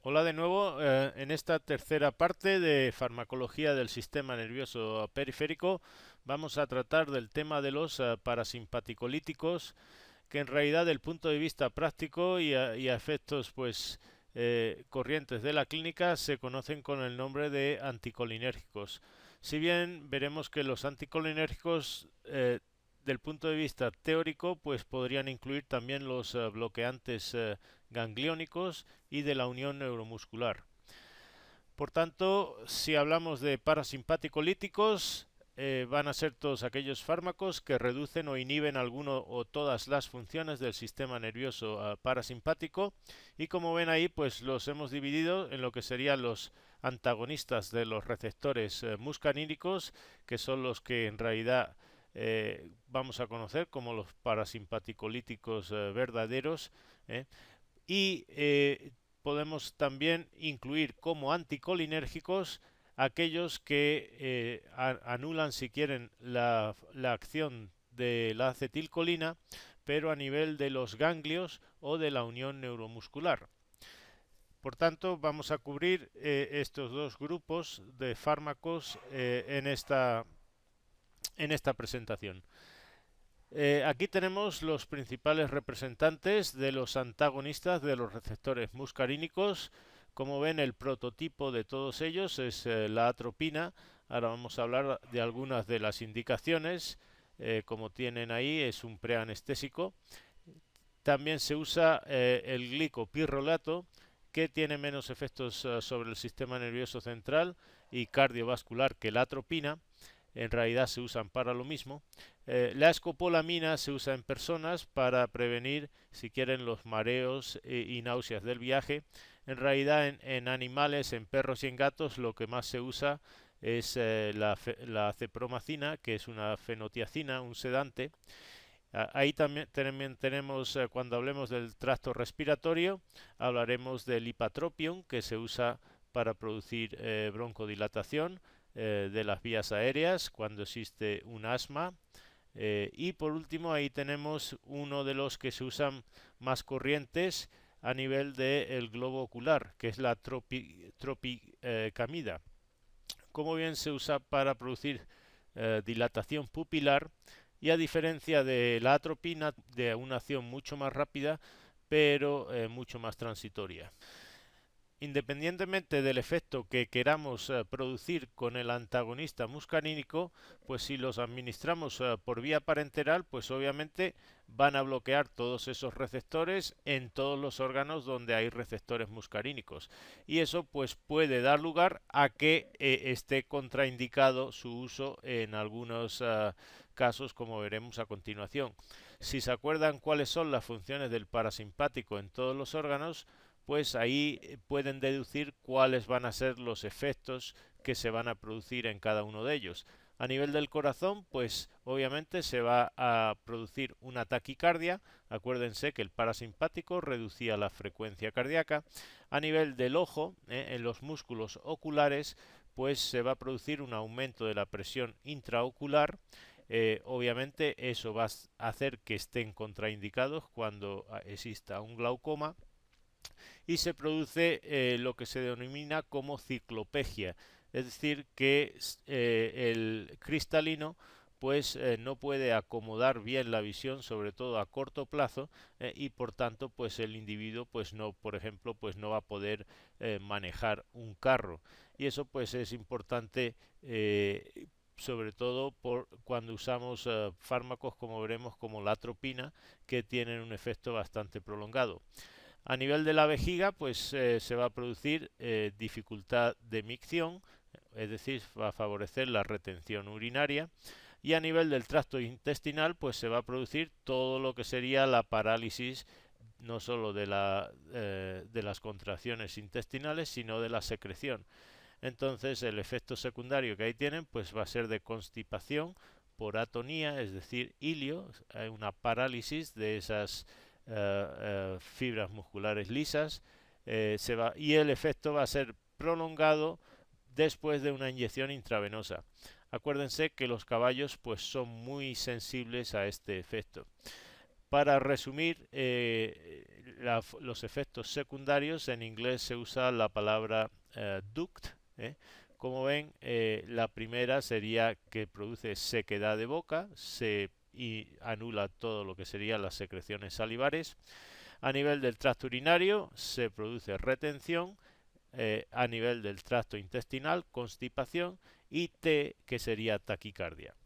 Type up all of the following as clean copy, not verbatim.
Hola de nuevo, en esta tercera parte de farmacología del sistema nervioso periférico vamos a tratar del tema de los parasimpaticolíticos, que en realidad del punto de vista práctico y a efectos corrientes de la clínica se conocen con el nombre de anticolinérgicos. Si bien veremos que los anticolinérgicos del punto de vista teórico pues podrían incluir también los bloqueantes gangliónicos y de la unión neuromuscular. Por tanto, si hablamos de parasimpaticolíticos, van a ser todos aquellos fármacos que reducen o inhiben alguno o todas las funciones del sistema nervioso parasimpático, y como ven ahí pues los hemos dividido en lo que serían los antagonistas de los receptores muscarínicos, que son los que en realidad vamos a conocer como los parasimpaticolíticos verdaderos, ¿eh? y podemos también incluir como anticolinérgicos aquellos que anulan, si quieren, la acción de la acetilcolina, pero a nivel de los ganglios o de la unión neuromuscular. Por tanto, vamos a cubrir estos dos grupos de fármacos en esta presentación. Aquí tenemos los principales representantes de los antagonistas de los receptores muscarínicos. Como ven, el prototipo de todos ellos es la atropina. Ahora vamos a hablar de algunas de las indicaciones. Como tienen ahí, es un preanestésico. También se usa el glicopirrolato, que tiene menos efectos sobre el sistema nervioso central y cardiovascular que la atropina. En realidad se usan para lo mismo. La escopolamina se usa en personas para prevenir, si quieren, los mareos y náuseas del viaje. En realidad en animales, en perros y en gatos, lo que más se usa es la cepromacina, que es una fenotiacina, un sedante. Ahí también tenemos, cuando hablemos del tracto respiratorio, hablaremos del ipatropium, que se usa para producir broncodilatación de las vías aéreas cuando existe un asma. Y por último, ahí tenemos uno de los que se usan más corrientes a nivel del globo ocular, que es la tropicamida. Como bien se usa para producir dilatación pupilar, y a diferencia de la atropina, de una acción mucho más rápida, pero mucho más transitoria. Independientemente del efecto que queramos producir con el antagonista muscarínico, pues si los administramos por vía parenteral, pues obviamente van a bloquear todos esos receptores en todos los órganos donde hay receptores muscarínicos, y eso pues puede dar lugar a que esté contraindicado su uso en algunos casos, como veremos a continuación. Si se acuerdan cuáles son las funciones del parasimpático en todos los órganos, pues ahí pueden deducir cuáles van a ser los efectos que se van a producir en cada uno de ellos. A nivel del corazón, pues obviamente se va a producir una taquicardia. Acuérdense que el parasimpático reducía la frecuencia cardíaca. A nivel del ojo, en los músculos oculares, pues se va a producir un aumento de la presión intraocular. Obviamente eso va a hacer que estén contraindicados cuando exista un glaucoma, y se produce lo que se denomina como ciclopegia, es decir, que el cristalino pues no puede acomodar bien la visión, sobre todo a corto plazo, y por tanto pues el individuo pues no, por ejemplo, pues no va a poder manejar un carro, y eso pues es importante, sobre todo cuando usamos fármacos, como veremos, como la atropina, que tienen un efecto bastante prolongado. A nivel de la vejiga, pues se va a producir dificultad de micción, es decir, va a favorecer la retención urinaria. Y a nivel del tracto intestinal, pues se va a producir todo lo que sería la parálisis, no solo de las contracciones intestinales, sino de la secreción. Entonces, el efecto secundario que ahí tienen, pues va a ser de constipación por atonía, es decir, ilio, hay una parálisis de esas fibras musculares lisas, y el efecto va a ser prolongado después de una inyección intravenosa. Acuérdense que los caballos pues son muy sensibles a este efecto. Para resumir, los efectos secundarios, en inglés se usa la palabra duct. Como ven, la primera sería que produce sequedad de boca, y anula todo lo que serían las secreciones salivares. A nivel del tracto urinario se produce retención, a nivel del tracto intestinal, constipación, y T, que sería taquicardia.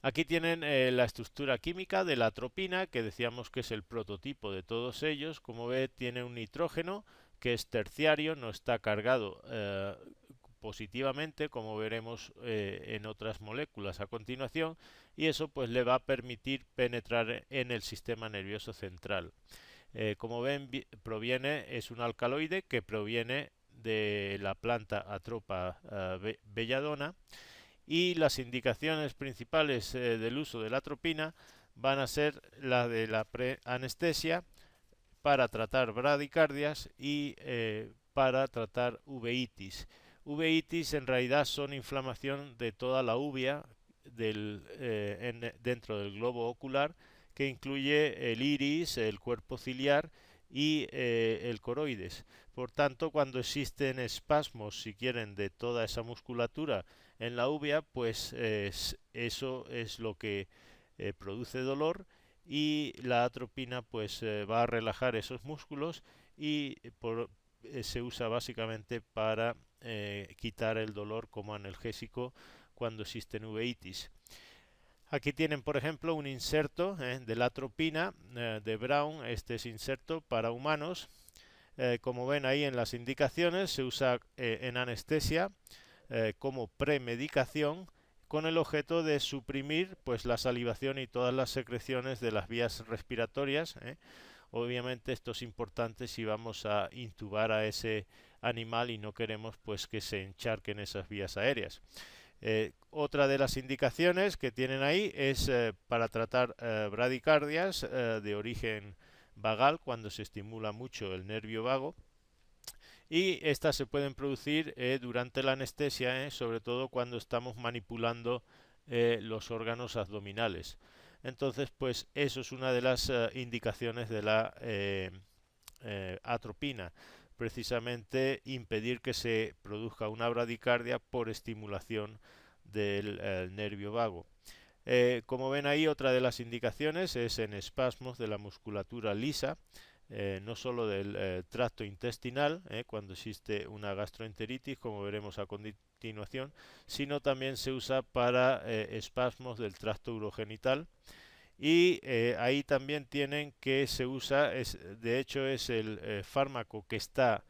Aquí tienen la estructura química de la atropina, que decíamos que es el prototipo de todos ellos. Como ve, tiene un nitrógeno que es terciario, no está cargado positivamente, como veremos en otras moléculas a continuación, y eso pues le va a permitir penetrar en el sistema nervioso central. Como ven, es un alcaloide que proviene de la planta Atropa belladona, y las indicaciones principales del uso de la atropina van a ser la de la preanestesia para tratar bradicardias y para tratar uveitis. Uveitis en realidad son inflamación de toda la uvea dentro del globo ocular, que incluye el iris, el cuerpo ciliar y el coroides. Por tanto, cuando existen espasmos, si quieren, de toda esa musculatura en la uvea, pues eso es lo que produce dolor, y la atropina pues va a relajar esos músculos, y se usa básicamente para quitar el dolor como analgésico cuando existen uveitis. Aquí tienen, por ejemplo, un inserto de la atropina de Brown. Este es inserto para humanos. Como ven ahí en las indicaciones, se usa en anestesia como premedicación, con el objeto de suprimir pues la salivación y todas las secreciones de las vías respiratorias. Obviamente esto es importante si vamos a intubar a ese animal y no queremos pues que se encharquen esas vías aéreas. Otra de las indicaciones que tienen ahí es para tratar bradicardias de origen vagal, cuando se estimula mucho el nervio vago, y estas se pueden producir durante la anestesia, sobre todo cuando estamos manipulando los órganos abdominales. Entonces, pues eso es una de las indicaciones de la atropina, precisamente impedir que se produzca una bradicardia por estimulación del nervio vago. Como ven ahí, otra de las indicaciones es en espasmos de la musculatura lisa, no solo del tracto intestinal, cuando existe una gastroenteritis, como veremos a continuación, sino también se usa para espasmos del tracto urogenital. Y ahí también tienen que se usa, de hecho es el fármaco que está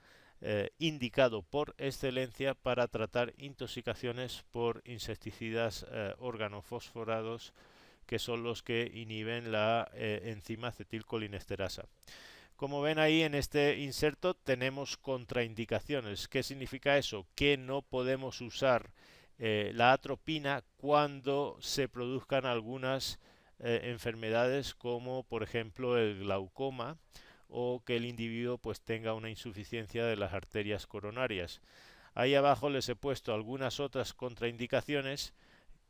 indicado por excelencia para tratar intoxicaciones por insecticidas organofosforados, que son los que inhiben la enzima acetilcolinesterasa. Como ven ahí en este inserto tenemos contraindicaciones. ¿Qué significa eso? Que no podemos usar la atropina cuando se produzcan algunas enfermedades, como por ejemplo el glaucoma, o que el individuo pues tenga una insuficiencia de las arterias coronarias. Ahí abajo les he puesto algunas otras contraindicaciones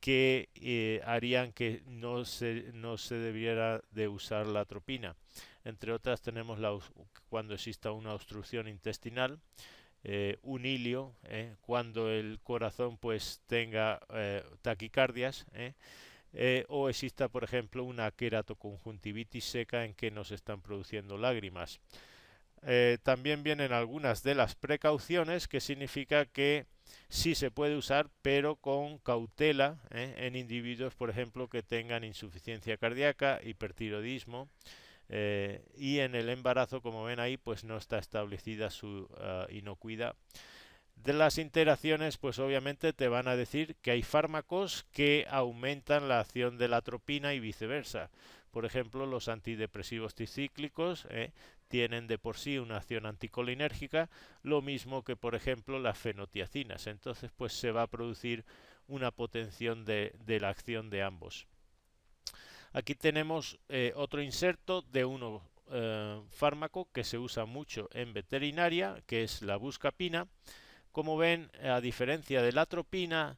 que harían que no se debiera de usar la atropina. Entre otras tenemos cuando exista una obstrucción intestinal, un hilio, cuando el corazón pues tenga taquicardias, o exista, por ejemplo, una queratoconjuntivitis seca en que nos están produciendo lágrimas. También vienen algunas de las precauciones, que significa que sí se puede usar, pero con cautela, en individuos, por ejemplo, que tengan insuficiencia cardíaca, hipertiroidismo, y en el embarazo, como ven ahí, pues no está establecida su inocuidad. De las interacciones, pues obviamente te van a decir que hay fármacos que aumentan la acción de la atropina y viceversa. Por ejemplo, los antidepresivos tricíclicos tienen de por sí una acción anticolinérgica, lo mismo que por ejemplo las fenotiacinas. Entonces pues se va a producir una potenciación de la acción de ambos. Aquí tenemos otro inserto de un fármaco que se usa mucho en veterinaria, que es la buscapina. Como ven, a diferencia de la atropina,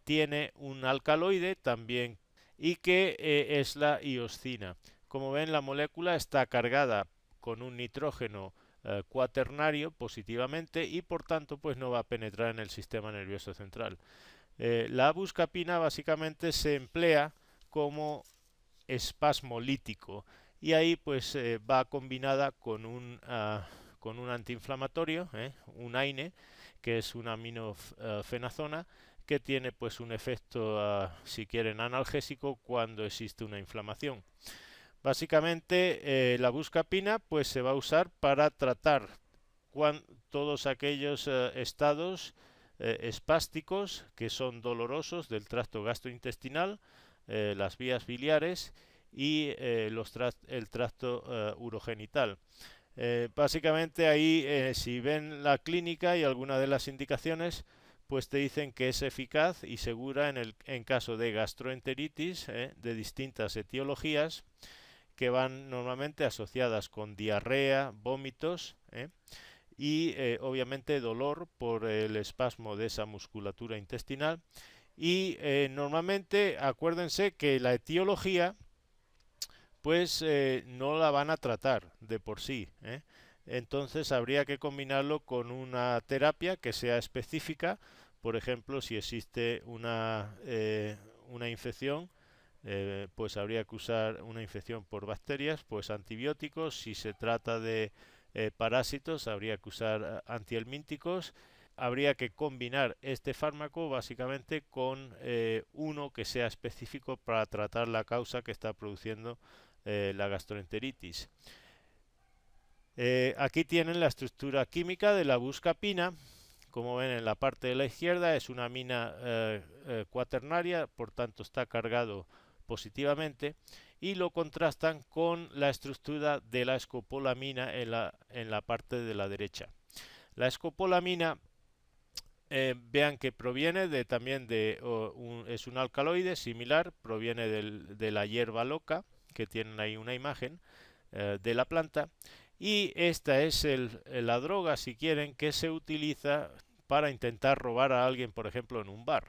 tiene un alcaloide también y que es la ioscina. Como ven, la molécula está cargada con un nitrógeno cuaternario positivamente y por tanto pues no va a penetrar en el sistema nervioso central. La buscapina básicamente se emplea como espasmolítico y ahí pues va combinada con un antiinflamatorio, un AINE, que es una aminofenazona, que tiene pues un efecto, si quieren, analgésico cuando existe una inflamación. Básicamente la buscapina pues se va a usar para tratar todos aquellos estados espásticos que son dolorosos del tracto gastrointestinal, las vías biliares y el tracto urogenital. Básicamente ahí, si ven la clínica y alguna de las indicaciones, pues te dicen que es eficaz y segura en caso de gastroenteritis de distintas etiologías que van normalmente asociadas con diarrea, vómitos y obviamente dolor por el espasmo de esa musculatura intestinal. Y normalmente acuérdense que la etiología pues no la van a tratar de por sí. Entonces habría que combinarlo con una terapia que sea específica. Por ejemplo, si existe una infección, pues habría que usar una infección por bacterias, pues antibióticos. Si se trata de parásitos, habría que usar antihelmínticos. Habría que combinar este fármaco básicamente con uno que sea específico para tratar la causa que está produciendo la gastroenteritis. Aquí tienen la estructura química de la buscapina. Como ven en la parte de la izquierda es una amina cuaternaria, por tanto está cargado positivamente, y lo contrastan con la estructura de la escopolamina en la parte de la derecha. La escopolamina vean que proviene también es un alcaloide similar, proviene de la hierba loca, que tienen ahí una imagen de la planta, y esta es la droga, si quieren, que se utiliza para intentar robar a alguien, por ejemplo, en un bar.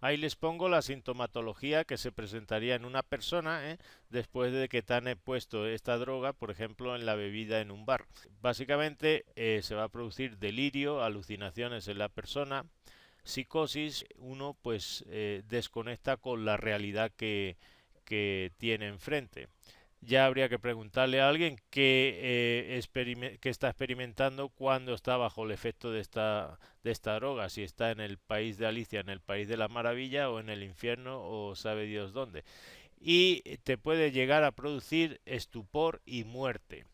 Ahí les pongo la sintomatología que se presentaría en una persona después de que te han puesto esta droga, por ejemplo, en la bebida en un bar. Básicamente se va a producir delirio, alucinaciones en la persona, psicosis, uno pues desconecta con la realidad que tiene enfrente. Ya habría que preguntarle a alguien que está experimentando cuando está bajo el efecto de esta droga, si está en el país de Alicia, en el país de la maravilla o en el infierno o sabe Dios dónde. Y te puede llegar a producir estupor y muerte.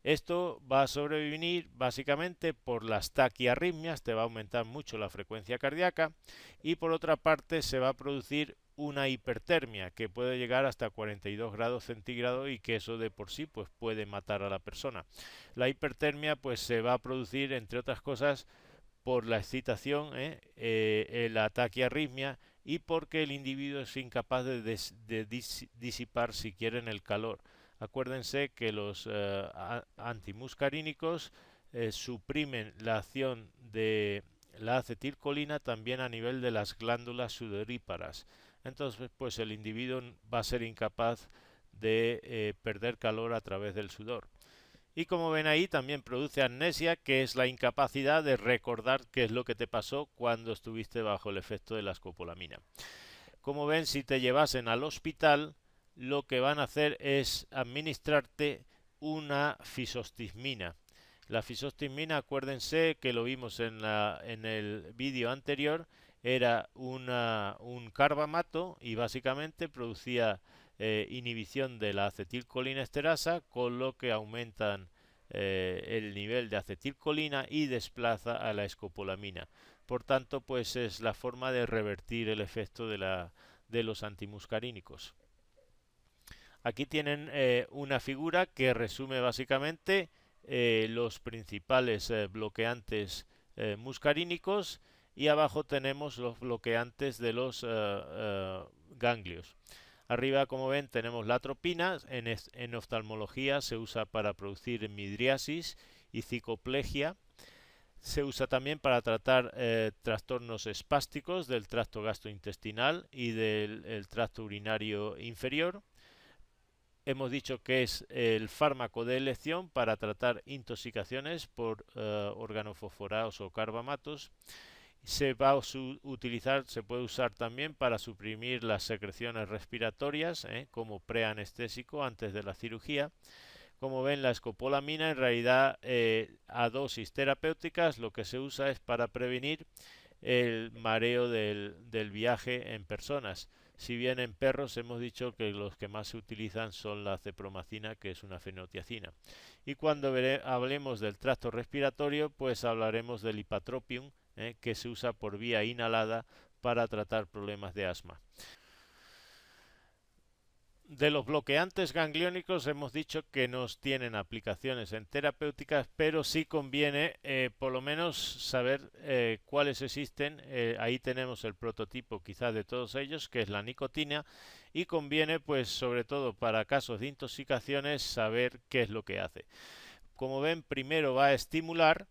Esto va a sobrevivir básicamente por las taquiarritmias, te va a aumentar mucho la frecuencia cardíaca y por otra parte se va a producir una hipertermia que puede llegar hasta 42 grados centígrados y que eso de por sí pues puede matar a la persona. La hipertermia pues se va a producir entre otras cosas por la excitación, la taquiarritmia y porque el individuo es incapaz de disipar si quieren el calor. Acuérdense que los antimuscarínicos suprimen la acción de la acetilcolina también a nivel de las glándulas sudoríparas. Entonces, pues el individuo va a ser incapaz de perder calor a través del sudor. Y como ven ahí, también produce amnesia, que es la incapacidad de recordar qué es lo que te pasó cuando estuviste bajo el efecto de la escopolamina. Como ven, si te llevasen al hospital, lo que van a hacer es administrarte una fisostigmina. La fisostigmina, acuérdense que lo vimos en el vídeo anterior, era un carbamato y básicamente producía inhibición de la acetilcolinesterasa, con lo que aumentan el nivel de acetilcolina y desplaza a la escopolamina. Por tanto, pues es la forma de revertir el efecto de los antimuscarínicos. Aquí tienen una figura que resume básicamente los principales bloqueantes muscarínicos y abajo tenemos los bloqueantes de los ganglios. Arriba, como ven, tenemos la atropina. En oftalmología se usa para producir midriasis y cicoplegia. Se usa también para tratar trastornos espásticos del tracto gastrointestinal y del tracto urinario inferior. Hemos dicho que es el fármaco de elección para tratar intoxicaciones por organofosforados o carbamatos. Se va a utilizar, se puede usar también para suprimir las secreciones respiratorias, como preanestésico antes de la cirugía. Como ven, la escopolamina en realidad a dosis terapéuticas lo que se usa es para prevenir el mareo del viaje en personas. Si bien en perros hemos dicho que los que más se utilizan son la cepromacina, que es una fenotiacina. Y cuando hablemos del tracto respiratorio, pues hablaremos del ipatropium, que se usa por vía inhalada para tratar problemas de asma. De los bloqueantes gangliónicos hemos dicho que no tienen aplicaciones en terapéuticas, pero sí conviene por lo menos saber cuáles existen. Ahí tenemos el prototipo quizás de todos ellos, que es la nicotina, y conviene pues sobre todo para casos de intoxicaciones saber qué es lo que hace. Como ven, primero va a estimular,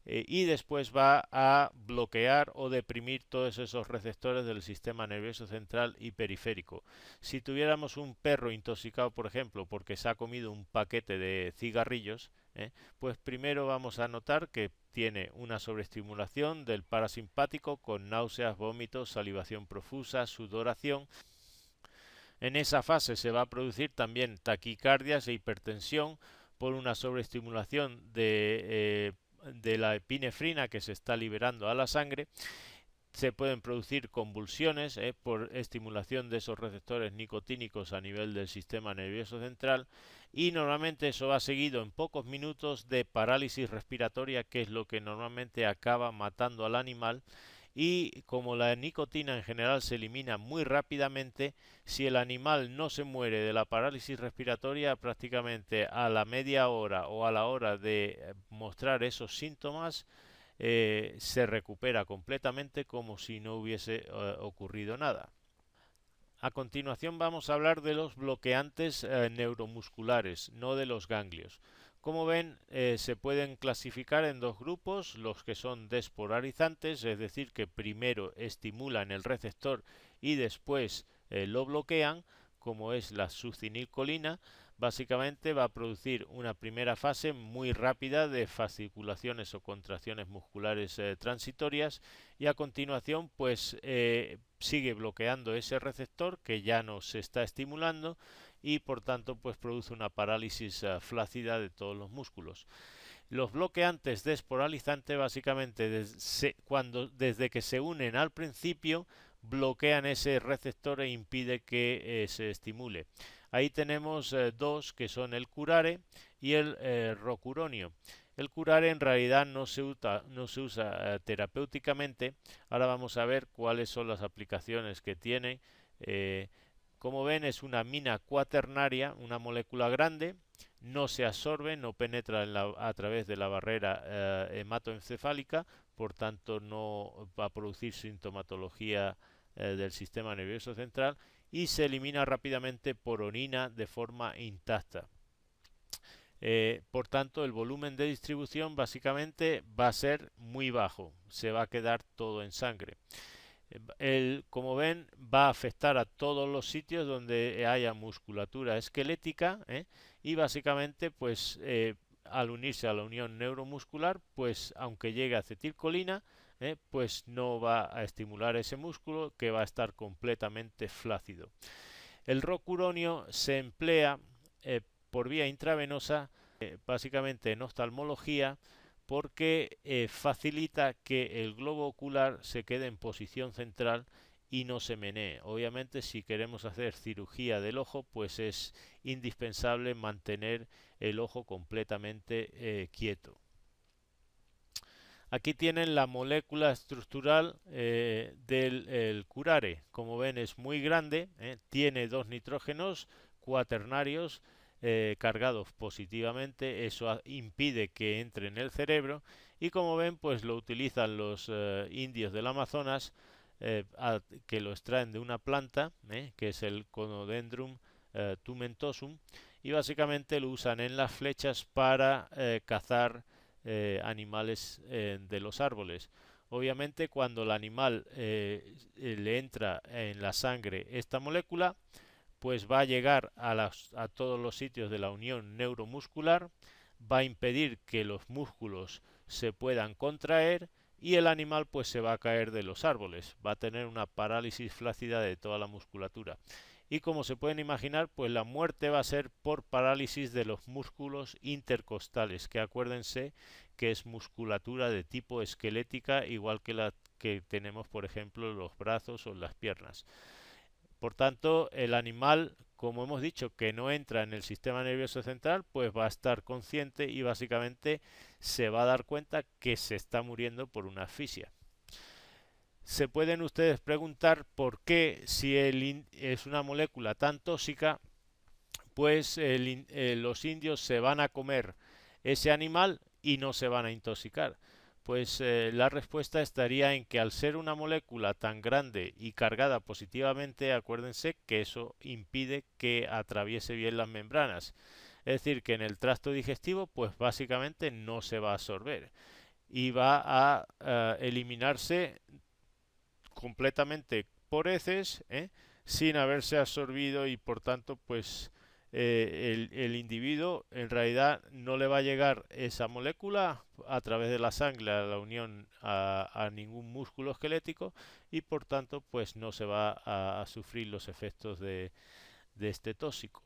y después va a bloquear o deprimir todos esos receptores del sistema nervioso central y periférico. Si tuviéramos un perro intoxicado, por ejemplo, porque se ha comido un paquete de cigarrillos, pues primero vamos a notar que tiene una sobreestimulación del parasimpático con náuseas, vómitos, salivación profusa, sudoración. En esa fase se va a producir también taquicardias e hipertensión por una sobreestimulación de la epinefrina que se está liberando a la sangre. Se pueden producir convulsiones por estimulación de esos receptores nicotínicos a nivel del sistema nervioso central, y normalmente eso va seguido en pocos minutos de parálisis respiratoria, que es lo que normalmente acaba matando al animal. Y como la nicotina en general se elimina muy rápidamente, si el animal no se muere de la parálisis respiratoria, prácticamente a la media hora o a la hora de mostrar esos síntomas, se recupera completamente como si no hubiese ocurrido nada. A continuación vamos a hablar de los bloqueantes neuromusculares, no de los ganglios. Como ven, se pueden clasificar en dos grupos: los que son despolarizantes, es decir, que primero estimulan el receptor y después lo bloquean, como es la succinilcolina. Básicamente va a producir una primera fase muy rápida de fasciculaciones o contracciones musculares transitorias, y a continuación pues sigue bloqueando ese receptor que ya no se está estimulando, y por tanto pues produce una parálisis flácida de todos los músculos. Los bloqueantes despolarizantes básicamente desde que se unen al principio bloquean ese receptor e impide que se estimule. Ahí tenemos dos, que son el curare y el rocuronio. El curare en realidad no se usa terapéuticamente. Ahora vamos a ver cuáles son las aplicaciones que tiene. Como ven, es una amina cuaternaria, una molécula grande, no se absorbe, no penetra a través de la barrera hematoencefálica, por tanto no va a producir sintomatología del sistema nervioso central, y se elimina rápidamente por orina de forma intacta. Por tanto, el volumen de distribución básicamente va a ser muy bajo, se va a quedar todo en sangre. Como ven, va a afectar a todos los sitios donde haya musculatura esquelética, y básicamente pues al unirse a la unión neuromuscular, pues aunque llegue acetilcolina, pues no va a estimular ese músculo, que va a estar completamente flácido. El rocuronio se emplea por vía intravenosa, básicamente en oftalmología, porque facilita que el globo ocular se quede en posición central y no se menee. Obviamente, si queremos hacer cirugía del ojo, pues es indispensable mantener el ojo completamente quieto. Aquí tienen la molécula estructural del curare. Como ven, es muy grande, tiene dos nitrógenos cuaternarios cargados positivamente. Eso impide que entre en el cerebro, y como ven pues lo utilizan los indios del Amazonas, que lo extraen de una planta que es el Conodendrum tumentosum, y básicamente lo usan en las flechas para cazar animales de los árboles. Obviamente cuando el animal le entra en la sangre esta molécula, pues va a llegar a todos los sitios de la unión neuromuscular, va a impedir que los músculos se puedan contraer y el animal pues se va a caer de los árboles, va a tener una parálisis flácida de toda la musculatura. Y como se pueden imaginar, pues la muerte va a ser por parálisis de los músculos intercostales, que acuérdense que es musculatura de tipo esquelética, igual que la que tenemos, por ejemplo, en los brazos o en las piernas. Por tanto, el animal, como hemos dicho, que no entra en el sistema nervioso central, pues va a estar consciente y básicamente se va a dar cuenta que se está muriendo por una asfixia. Se pueden ustedes preguntar por qué, si es una molécula tan tóxica, pues los indios se van a comer ese animal y no se van a intoxicar. Pues la respuesta estaría en que al ser una molécula tan grande y cargada positivamente, acuérdense que eso impide que atraviese bien las membranas. Es decir, que en el tracto digestivo, pues básicamente no se va a absorber y va a eliminarse completamente por heces, sin haberse absorbido y por tanto pues el individuo en realidad no le va a llegar esa molécula a través de la sangre a la unión a ningún músculo esquelético y por tanto pues no se va a sufrir los efectos de este tóxico.